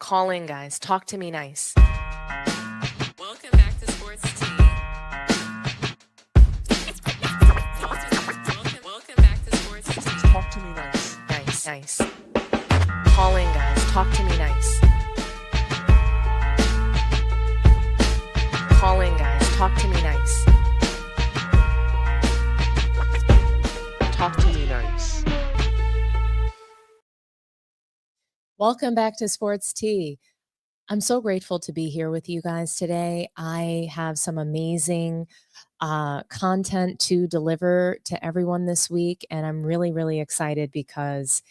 Calling, guys. Talk to me nice. Welcome back to Sports Tea. Welcome back to Sports Tea. Talk to me nice. Nice. Calling, guys. Talk to me nice. Calling, guys. Talk to me nice. Talk to me nice. Welcome back to Sports Tea. I'm so grateful to be here with you guys today. I have some amazing content to deliver to everyone this week, and I'm really, really excited because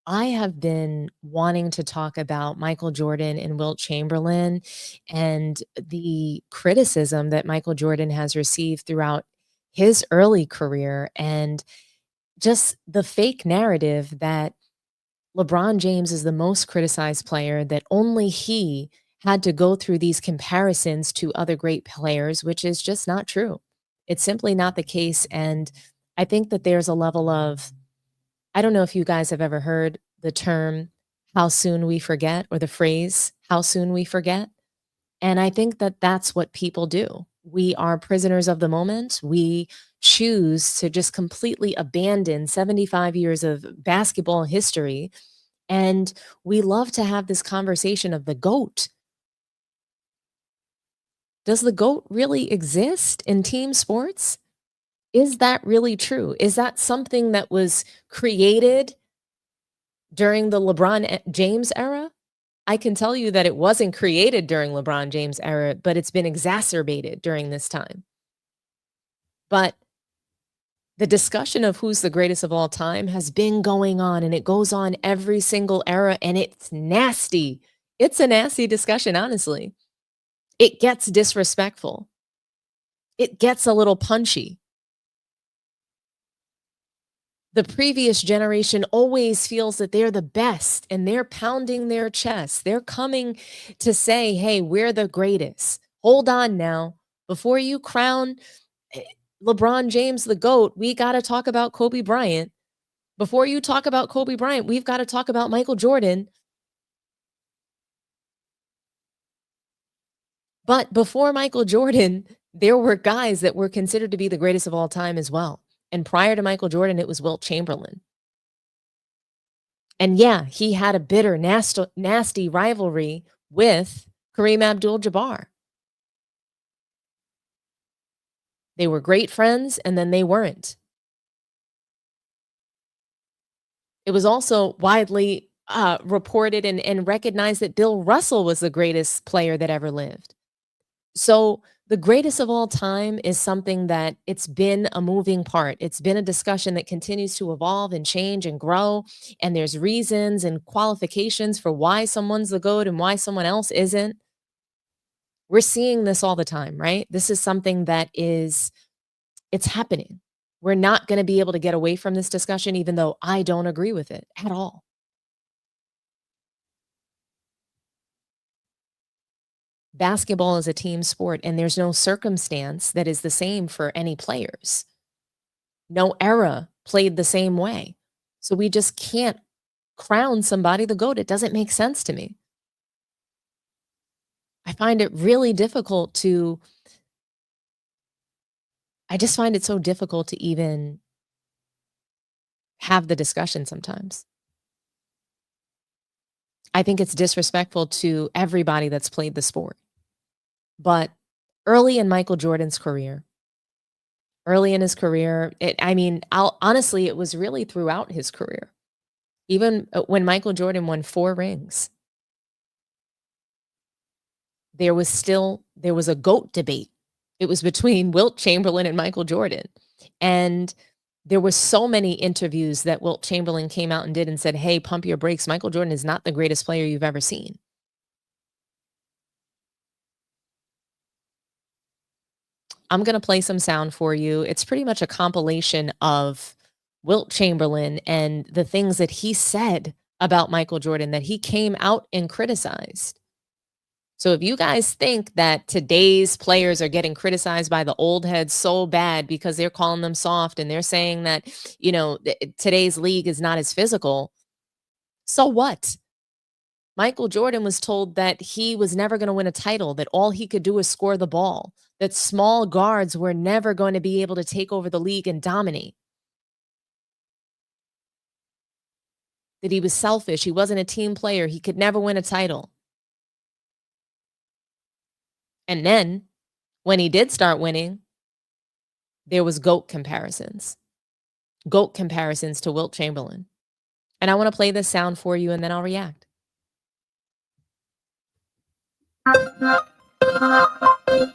I have been wanting to talk about Michael Jordan and Wilt Chamberlain and the criticism that Michael Jordan has received throughout his early career and just the fake narrative that LeBron James is the most criticized player, that only he had to go through these comparisons to other great players, which is just not true. It's simply not the case. And I think that there's a level of, I don't know if you guys have ever heard the term, how soon we forget, or the phrase, how soon we forget. And I think that that's what people do. We are prisoners of the moment. We choose to just completely abandon 75 years of basketball history. And we love to have this conversation of the GOAT. Does the GOAT really exist in team sports? Is that really true? Is that something that was created during the LeBron James era? I can tell you that it wasn't created during LeBron James era, but it's been exacerbated during this time. But the discussion of who's the greatest of all time has been going on, and it goes on every single era, and it's nasty. It's a nasty discussion, honestly. It gets disrespectful. It gets a little punchy. The previous generation always feels that they're the best, and they're pounding their chest. They're coming to say, hey, we're the greatest. Hold on now. Before you crown LeBron James the GOAT, we got to talk about Kobe Bryant. Before you talk about Kobe Bryant, we've got to talk about Michael Jordan. But before Michael Jordan, there were guys that were considered to be the greatest of all time as well. And prior to Michael Jordan, it was Wilt Chamberlain. And yeah, he had a bitter, nasty rivalry with Kareem Abdul-Jabbar. They were great friends, and then they weren't. It was also widely reported and recognized that Bill Russell was the greatest player that ever lived. So the greatest of all time is something that it's been a moving part. It's been a discussion that continues to evolve and change and grow. And there's reasons and qualifications for why someone's the GOAT and why someone else isn't. We're seeing this all the time, right? This is something that it's happening. We're not going to be able to get away from this discussion, even though I don't agree with it at all. Basketball is a team sport, and there's no circumstance that is the same for any players. No era played the same way. So we just can't crown somebody the GOAT. It doesn't make sense to me. I find it really difficult to, I just find it so difficult to even have the discussion sometimes. I think it's disrespectful to everybody that's played the sport. But early in Michael Jordan's career, honestly, it was really throughout his career. Even when Michael Jordan won 4 rings, there was a GOAT debate. It was between Wilt Chamberlain and Michael Jordan. And there were so many interviews that Wilt Chamberlain came out and did and said, hey, pump your brakes. Michael Jordan is not the greatest player you've ever seen. I'm going to play some sound for you. It's pretty much a compilation of Wilt Chamberlain and the things that he said about Michael Jordan that he came out and criticized. So if you guys think that today's players are getting criticized by the old heads so bad because they're calling them soft and they're saying that, today's league is not as physical, so what? Michael Jordan was told that he was never going to win a title, that all he could do was score the ball, that small guards were never going to be able to take over the league and dominate, that he was selfish, he wasn't a team player, he could never win a title. And then when he did start winning, there was GOAT comparisons to Wilt Chamberlain. And I want to play this sound for you and then I'll react.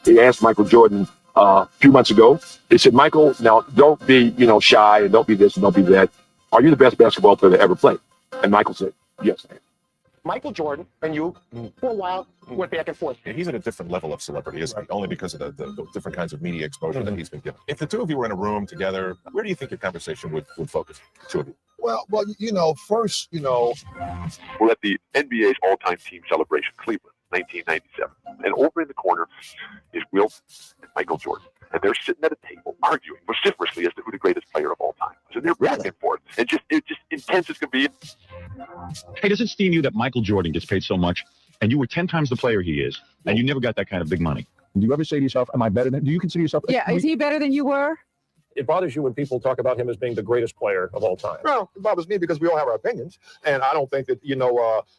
He asked Michael Jordan a few months ago. He said, Michael, now don't be, shy and don't be this and don't be that. Are you the best basketball player to ever play? And Michael said, yes. Michael Jordan and you, for a while, went back and forth. Yeah, he's at a different level of celebrity, isn't he? Only because of the different kinds of media exposure that he's been given. If the two of you were in a room together, where do you think your conversation would focus? The two of you. Well, first, we're at the NBA's all-time team celebration, Cleveland, 1997. And over in the corner is Wilt and Michael Jordan. And they're sitting at a table arguing vociferously as to who the greatest player of all time is. And they're back and forth. And it's just intense as can be. Hey, does it steam you that Michael Jordan gets paid so much and you were 10 times the player he is and you never got that kind of big money? Do you ever say to yourself, am I better than him? Do you consider yourself? Yeah, is he better than you were? It bothers you when people talk about him as being the greatest player of all time. Well, it bothers me because we all have our opinions, and I don't think that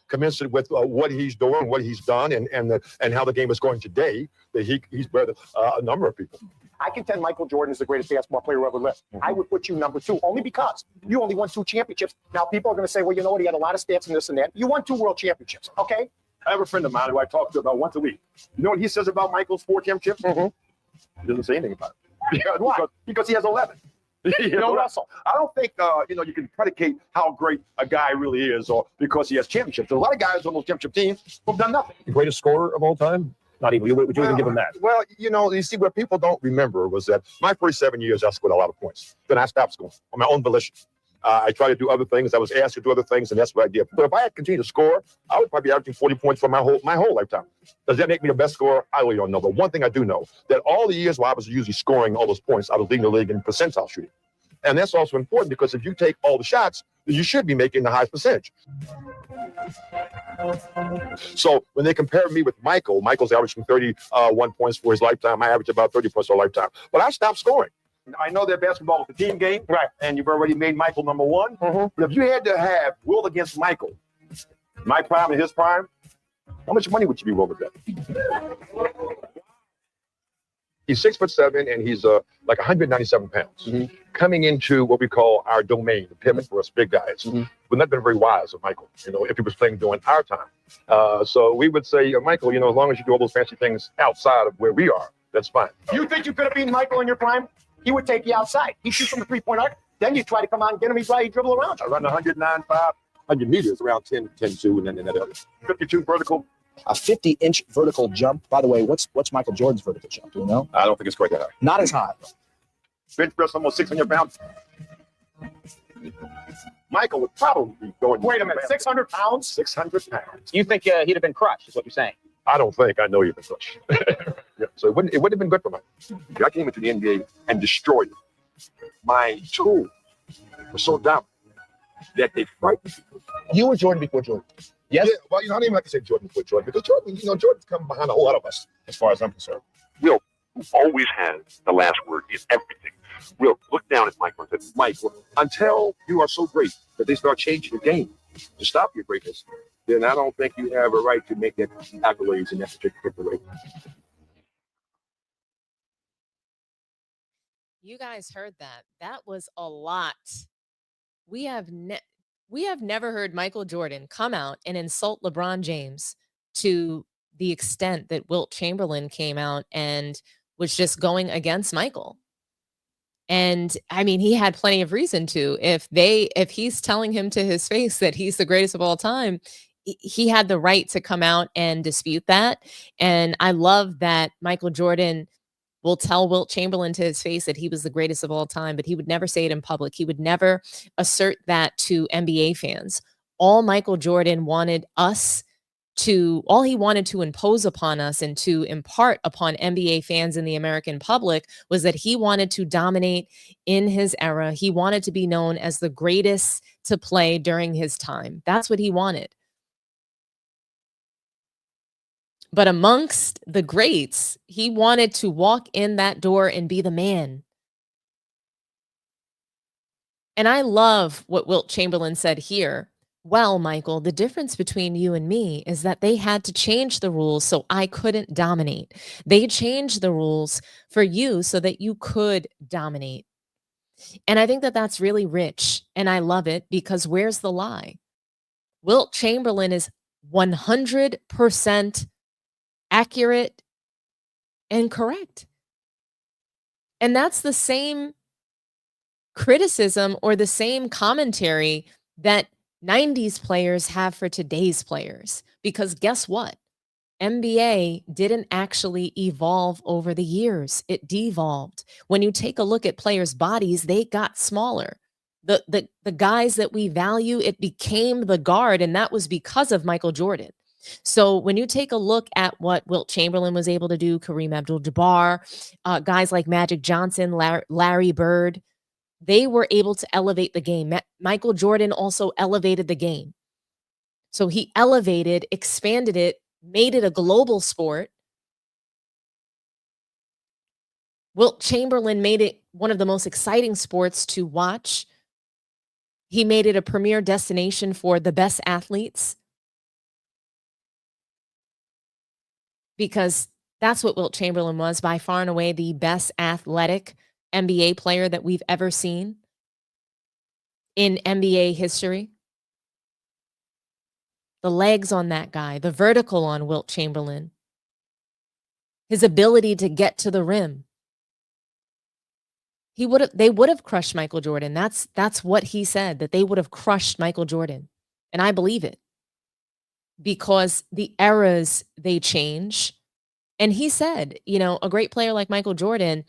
commensurate with what he's doing, what he's done, and how the game is going today, that he's better than a number of people. I contend Michael Jordan is the greatest basketball player who ever lived. I would put you number 2, only because you only won 2 championships. Now, people are going to say, well, you know what? He had a lot of stats and this and that. You won 2 world championships, okay? I have a friend of mine who I talk to about once a week. You know what he says about Michael's 4 championships? He doesn't say anything about it. Why? Because he has 11. You don't wrestle. I don't think you can predicate how great a guy really is, or because he has championships. There's a lot of guys on those championship teams who've done nothing. The greatest scorer of all time? Not even. Would you even give him that? Well, you see, what people don't remember was that my first 7 years, I scored a lot of points. Then I stopped scoring on my own volition. I tried to do other things. I was asked to do other things, and that's what I did. But if I had continued to score, I would probably be averaging 40 points for my whole lifetime. Does that make me the best scorer? I really don't know. But one thing I do know, that all the years while I was usually scoring all those points, I was leading the league in percentile shooting. And that's also important because if you take all the shots, you should be making the highest percentage. So when they compare me with Michael's averaging 31 points for his lifetime. I average about 30 points for a lifetime. But I stopped scoring. I know that basketball is a team game, Right. and you've already made Michael number 1. But if you had to have Wilt against Michael, my prime and his prime, how much money would you be willing to bet? He's 6'7", and he's like 197 pounds. Coming into what we call our domain, the pivot for us big guys, would not been very wise of Michael, if he was playing during our time. So we would say, Michael, as long as you do all those fancy things outside of where we are, that's fine. You think you could have beaten Michael in your prime? He would take you outside. He'd shoot from the 3-point arc. Then you try to come out and get him. He'd probably dribble around you. I run 109.5, 100 meters, around 10.2, and then that other 52 vertical. A 50-inch vertical jump. By the way, what's Michael Jordan's vertical jump? Do you know? I don't think it's quite that high. Not as high. Bench press almost 600 pounds. Michael would probably be going. Wait a minute, 600 pounds? 600 pounds. You think he'd have been crushed, is what you're saying? I don't think. I know you've been crushed. Yeah, so it wouldn't have been good for Michael. I came into the NBA and destroyed it. My tool was so dominant that they frightened people. You were Jordan before Jordan. Yes. Yeah, well, I don't even like to say Jordan before Jordan, because Jordan's come behind a whole lot of us, as far as I'm concerned. Wilt, who always has the last word in everything. Wilt, look down at Michael and say, Mike, until you are so great that they start changing the game to stop your greatness, then I don't think you have a right to make that accolades in that particular way. You guys heard that. That was a lot. We have never heard Michael Jordan come out and insult LeBron James to the extent that Wilt Chamberlain came out and was just going against Michael. And I mean, he had plenty of reason to. If he's telling him to his face that he's the greatest of all time, he had the right to come out and dispute that. And I love that Michael Jordan will tell Wilt Chamberlain to his face that he was the greatest of all time, but he would never say it in public. He would never assert that to NBA fans. All Michael Jordan wanted all he wanted to impose upon us and to impart upon NBA fans and the American public was that he wanted to dominate in his era. He wanted to be known as the greatest to play during his time. That's what he wanted. But amongst the greats, he wanted to walk in that door and be the man. And I love what Wilt Chamberlain said here. Well, Michael, the difference between you and me is that they had to change the rules so I couldn't dominate. They changed the rules for you so that you could dominate. And I think that that's really rich. And I love it because where's the lie? Wilt Chamberlain is 100% accurate and correct. And that's the same criticism or the same commentary that 90s players have for today's players. Because guess what? NBA didn't actually evolve over the years. It devolved. When you take a look at players' bodies, they got smaller. The guys that we value, it became the guard, and that was because of Michael Jordan. So when you take a look at what Wilt Chamberlain was able to do, Kareem Abdul-Jabbar, guys like Magic Johnson, Larry Bird, they were able to elevate the game. Michael Jordan also elevated the game. So he elevated, expanded it, made it a global sport. Wilt Chamberlain made it one of the most exciting sports to watch. He made it a premier destination for the best athletes. Because that's what Wilt Chamberlain was, by far and away the best athletic NBA player that we've ever seen in NBA history. The legs on that guy, the vertical on Wilt Chamberlain, his ability to get to the rim. They would have crushed Michael Jordan. That's what he said, that they would have crushed Michael Jordan. And I believe it. Because the eras, they change. And he said, you know, a great player like Michael Jordan,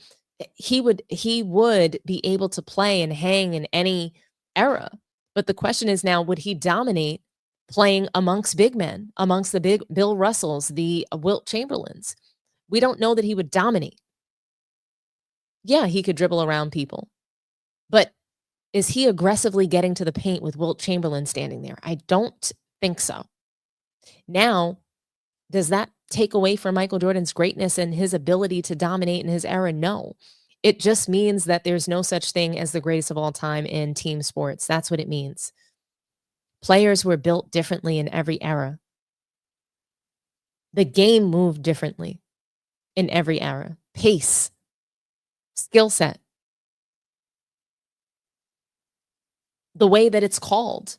he would be able to play and hang in any era. But the question is now, would he dominate playing amongst big men, amongst the big Bill Russells, the Wilt Chamberlains? We don't know that he would dominate. Yeah, he could dribble around people. But is he aggressively getting to the paint with Wilt Chamberlain standing there? I don't think so. Now, does that take away from Michael Jordan's greatness and his ability to dominate in his era? No. It just means that there's no such thing as the greatest of all time in team sports. That's what it means. Players were built differently in every era. The game moved differently in every era. Pace, skill set, the way that it's called,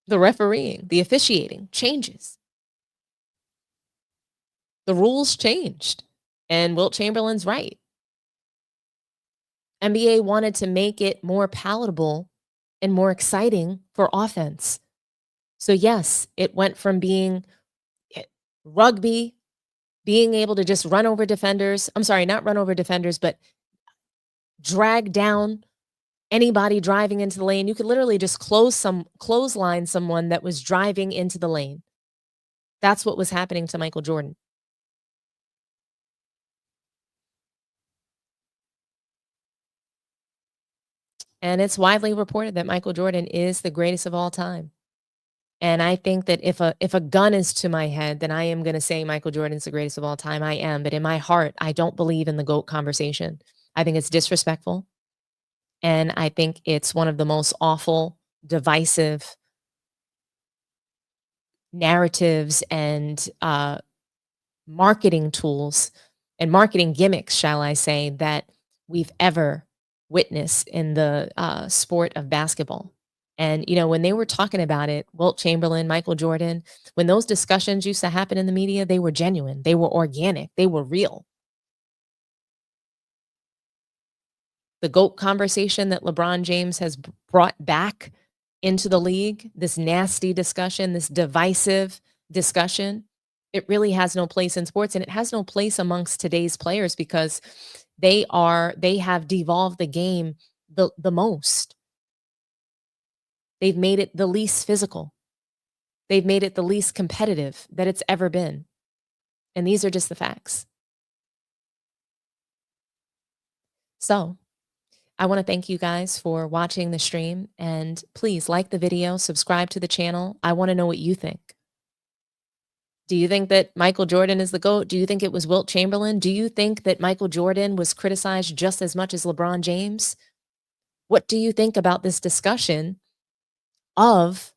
the refereeing, the officiating changes. The rules changed, and Wilt Chamberlain's right. NBA wanted to make it more palatable and more exciting for offense. So yes, it went from being rugby, being able to just run over defenders. I'm sorry, not run over defenders, but drag down anybody driving into the lane. You could literally just clothesline someone that was driving into the lane. That's what was happening to Michael Jordan. And it's widely reported that Michael Jordan is the greatest of all time. And I think that if a gun is to my head, then I am going to say Michael Jordan's the greatest of all time. I am. But in my heart, I don't believe in the GOAT conversation. I think it's disrespectful. And I think it's one of the most awful, divisive narratives and marketing tools and marketing gimmicks, shall I say, that we've ever witnessed in the sport of basketball. And, you know, when they were talking about it, Wilt Chamberlain, Michael Jordan, when those discussions used to happen in the media, they were genuine, they were organic, they were real. The GOAT conversation that LeBron James has brought back into the league, this nasty discussion, this divisive discussion, it really has no place in sports, and it has no place amongst today's players because they have devolved the game the most. They've made it the least physical. They've made it the least competitive that it's ever been. And these are just the facts. So I want to thank you guys for watching the stream, and please like the video, subscribe to the channel. I want to know what you think. Do you think that Michael Jordan is the GOAT? Do you think it was Wilt Chamberlain? Do you think that Michael Jordan was criticized just as much as LeBron James? What do you think about this discussion of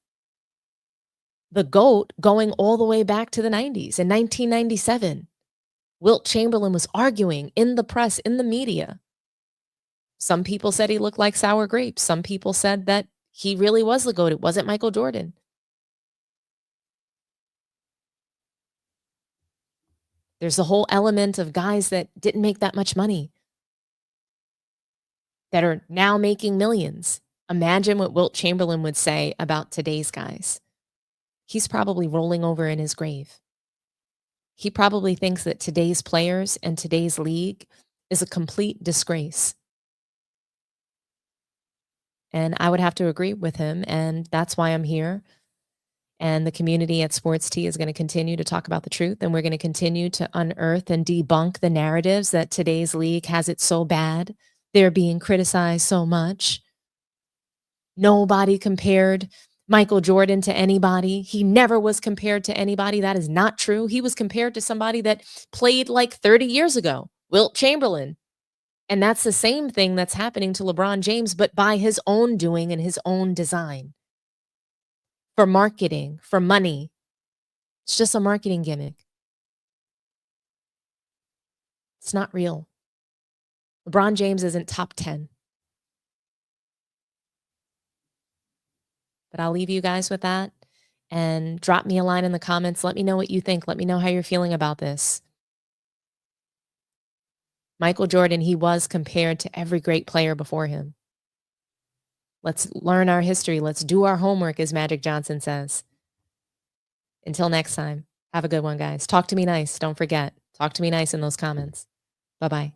the GOAT going all the way back to the 90s? In 1997, Wilt Chamberlain was arguing in the press, in the media. Some people said he looked like sour grapes. Some people said that he really was the GOAT. It wasn't Michael Jordan. There's the whole element of guys that didn't make that much money that are now making millions. Imagine what Wilt Chamberlain would say about today's guys. He's probably rolling over in his grave. He probably thinks that today's players and today's league is a complete disgrace. And I would have to agree with him, and that's why I'm here. And the community at Sports Tea is going to continue to talk about the truth, and we're going to continue to unearth and debunk the narratives that today's league has it so bad. They're being criticized so much. Nobody compared Michael Jordan to anybody. He never was compared to anybody. That is not true. He was compared to somebody that played like 30 years ago, Wilt Chamberlain. And that's the same thing that's happening to LeBron James, but by his own doing and his own design. For marketing, for money. It's just a marketing gimmick. It's not real. LeBron James isn't top 10. But I'll leave you guys with that, and drop me a line in the comments. Let me know what you think. Let me know how you're feeling about this. Michael Jordan, he was compared to every great player before him. Let's learn our history. Let's do our homework, as Magic Johnson says. Until next time, have a good one, guys. Talk to me nice. Don't forget. Talk to me nice in those comments. Bye-bye.